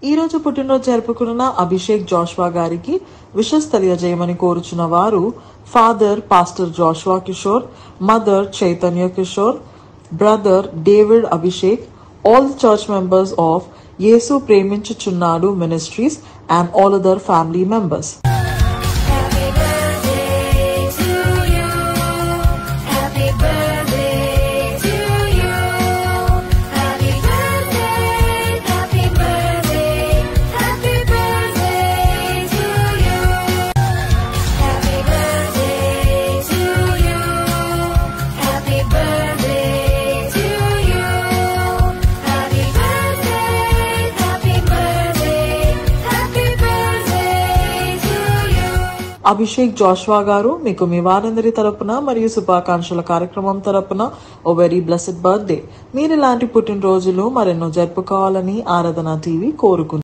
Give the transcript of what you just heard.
ఈ రోజు పుట్టినరోజు జరుపుకున్న అభిషేక్ జోష్వా గారికి విషెస్ తెలియజేయమని కోరుచున్న వారు father pastor Joshua Kishore, mother Chaitanya Kishore, brother David Abhishek, all the church members of Yesu Preminchuchunnadu Ministries and all other family members. Happy birthday to you. Happy birthday to you. Happy birthday, happy birthday, happy birthday to you. Happy birthday to you. Happy birthday to you. Happy birthday, happy birthday, happy birthday to you. Abhishek Joshua గారు మీకు మీ వారందరి తరపున మరియు శుభాకాంక్షల కార్యక్రమం తరపున ఓ very blessed birthday. మీరు ఇలాంటి పుట్టినరోజులు మరెన్నో జరుపుకోవాలని ఆరాధన టీవీ కోరుకుంటుంది.